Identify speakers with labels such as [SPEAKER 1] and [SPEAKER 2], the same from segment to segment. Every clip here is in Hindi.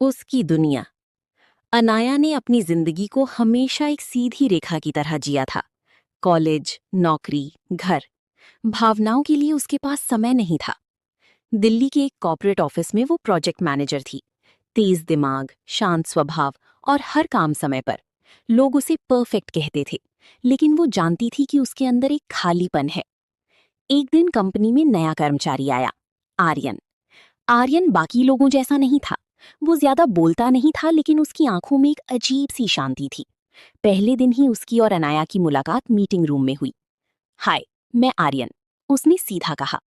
[SPEAKER 1] उसकी दुनिया। अनाया ने अपनी जिंदगी को हमेशा एक सीधी रेखा की तरह जिया था। कॉलेज, नौकरी, घर। भावनाओं के लिए उसके पास समय नहीं था। दिल्ली के एक कॉर्पोरेट ऑफिस में वो प्रोजेक्ट मैनेजर थी। तेज दिमाग, शांत स्वभाव और हर काम समय पर। लोग उसे परफेक्ट कहते थे, लेकिन वो जानती थी कि उसके अंदर एक खालीपन है। एक दिन कंपनी में नया कर्मचारी आया, आर्यन। आर्यन बाकी लोगों जैसा नहीं था। वो ज्यादा बोलता नहीं था, लेकिन उसकी आंखों में एक अजीब सी शांति थी। पहले दिन ही उसकी और अनाया की मुलाकात मीटिंग रूम में हुई। हाय, मैं आर्यन, उसने सीधा कहा।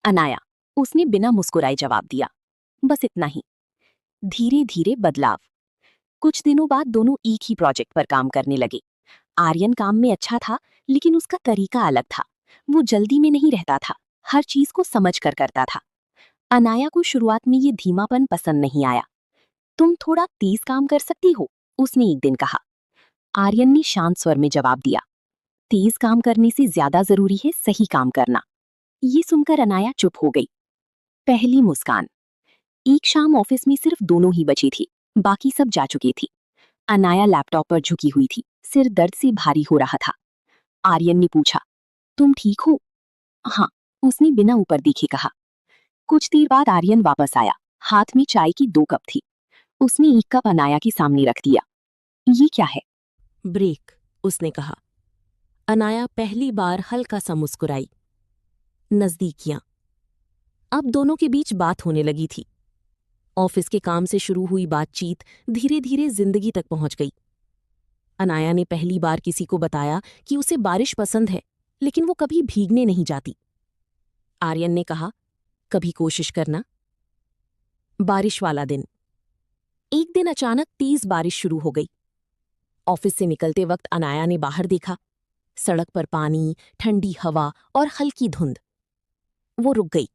[SPEAKER 1] अनाया, उसने बिना मुस्कुराए जवाब दिया। बस इतना ही। धीरे धीरे बदलाव। कुछ दिनों बाद दोनों एक ही प्रोजेक्ट पर काम करने लगे। आर्यन काम में अच्छा था, लेकिन उसका तरीका अलग था। वो जल्दी में नहीं रहता था, हर चीज को समझ कर करता था। अनाया को शुरुआत में ये धीमापन पसंद नहीं आया। तुम थोड़ा तेज काम कर सकती हो, उसने एक दिन कहा। आर्यन ने शांत स्वर में जवाब दिया, तेज काम करने से ज्यादा जरूरी है सही काम करना। ये सुनकर अनाया चुप हो गई। पहली मुस्कान। एक शाम ऑफिस में सिर्फ दोनों ही बची थी, बाकी सब जा चुकी थी। अनाया लैपटॉप पर झुकी हुई थी, सिर दर्द से भारी हो रहा था। आर्यन ने पूछा, तुम ठीक हो? हाँ, उसने बिना ऊपर देखे कहा। कुछ देर बाद आर्यन वापस आया, हाथ में चाय की 2 कप थी। उसने एक कप अनाया के सामने रख दिया। ये क्या है?
[SPEAKER 2] ब्रेक, उसने कहा। अनाया पहली बार हल्का सा मुस्कुराई। नजदीकियां। अब दोनों के बीच बात होने लगी थी। ऑफिस के काम से शुरू हुई बातचीत धीरे धीरे जिंदगी तक पहुंच गई। अनाया ने पहली बार किसी को बताया कि उसे बारिश पसंद है, लेकिन वो कभी भीगने नहीं जाती। आर्यन ने कहा, कभी कोशिश करना। बारिश वाला दिन। एक दिन अचानक तेज बारिश शुरू हो गई। ऑफिस से निकलते वक्त अनाया ने बाहर देखा। सड़क पर पानी, ठंडी हवा और हल्की धुंध। वो रुक गई।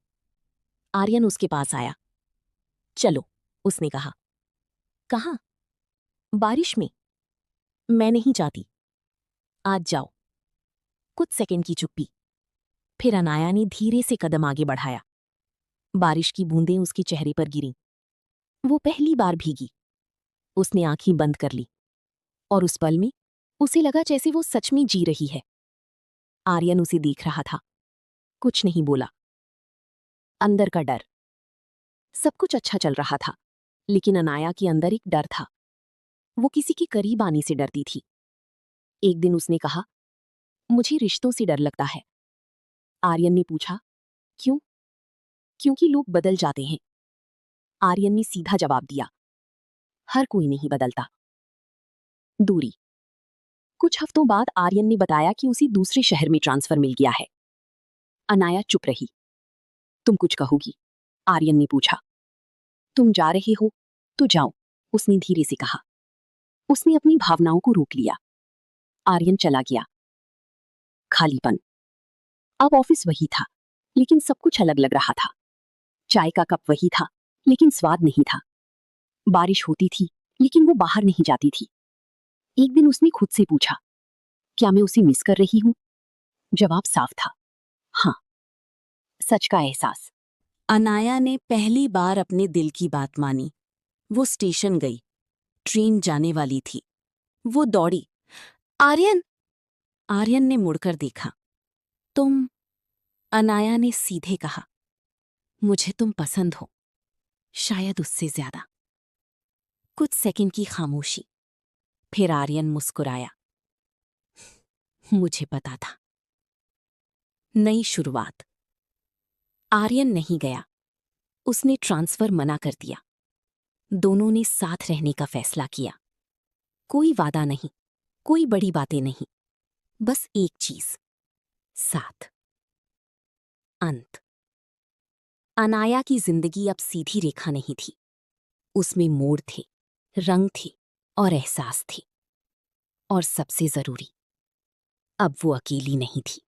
[SPEAKER 2] आर्यन उसके पास आया। चलो, उसने कहा। कहाँ? बारिश में। मैं नहीं चाहती। आज जाओ। कुछ सेकंड की चुप्पी। फिर अनाया ने धीरे से कदम आगे बढ़ाया। बारिश की बूंदें उसके चेहरे पर गिरीं। वो पहली बार भीगी। उसने आंखें बंद कर ली, और उस पल में उसे लगा जैसे वो सच में जी रही है। आर्यन उसे देख रहा था, कुछ नहीं बोला। अंदर का डर। सब कुछ अच्छा चल रहा था, लेकिन अनाया के अंदर एक डर था। वो किसी के करीब आने से डरती थी। एक दिन उसने कहा, मुझे रिश्तों से डर लगता है। आर्यन ने पूछा, क्यों? क्योंकि लोग बदल जाते हैं। आर्यन ने सीधा जवाब दिया, हर कोई नहीं बदलता। दूरी। कुछ हफ्तों बाद आर्यन ने बताया कि उसे दूसरे शहर में ट्रांसफर मिल गया है। अनाया चुप रही। तुम कुछ कहोगी? आर्यन ने पूछा। तुम जा रहे हो तो जाओ, उसने धीरे से कहा। उसने अपनी भावनाओं को रोक लिया। आर्यन चला गया। खालीपन। अब ऑफिस वही था, लेकिन सब कुछ अलग लग रहा था। चाय का कप वही था, लेकिन स्वाद नहीं था। बारिश होती थी, लेकिन वो बाहर नहीं जाती थी। एक दिन उसने खुद से पूछा, क्या मैं उसे मिस कर रही हूं? जवाब साफ था, हाँ। सच का एहसास। अनाया ने पहली बार अपने दिल की बात मानी। वो स्टेशन गई। ट्रेन जाने वाली थी। वो दौड़ी। आर्यन! आर्यन ने मुड़कर देखा। तुम? अनाया ने सीधे कहा, मुझे तुम पसंद हो, शायद उससे ज्यादा। कुछ सेकंड की खामोशी। फिर आर्यन मुस्कुराया। मुझे पता था। नई शुरुआत। आर्यन नहीं गया। उसने ट्रांसफर मना कर दिया। दोनों ने साथ रहने का फैसला किया। कोई वादा नहीं, कोई बड़ी बातें नहीं, बस एक चीज, साथ। अंत। अनाया की जिंदगी अब सीधी रेखा नहीं थी। उसमें मोड़ थे, रंग थे और एहसास थे। और सबसे जरूरी, अब वो अकेली नहीं थी।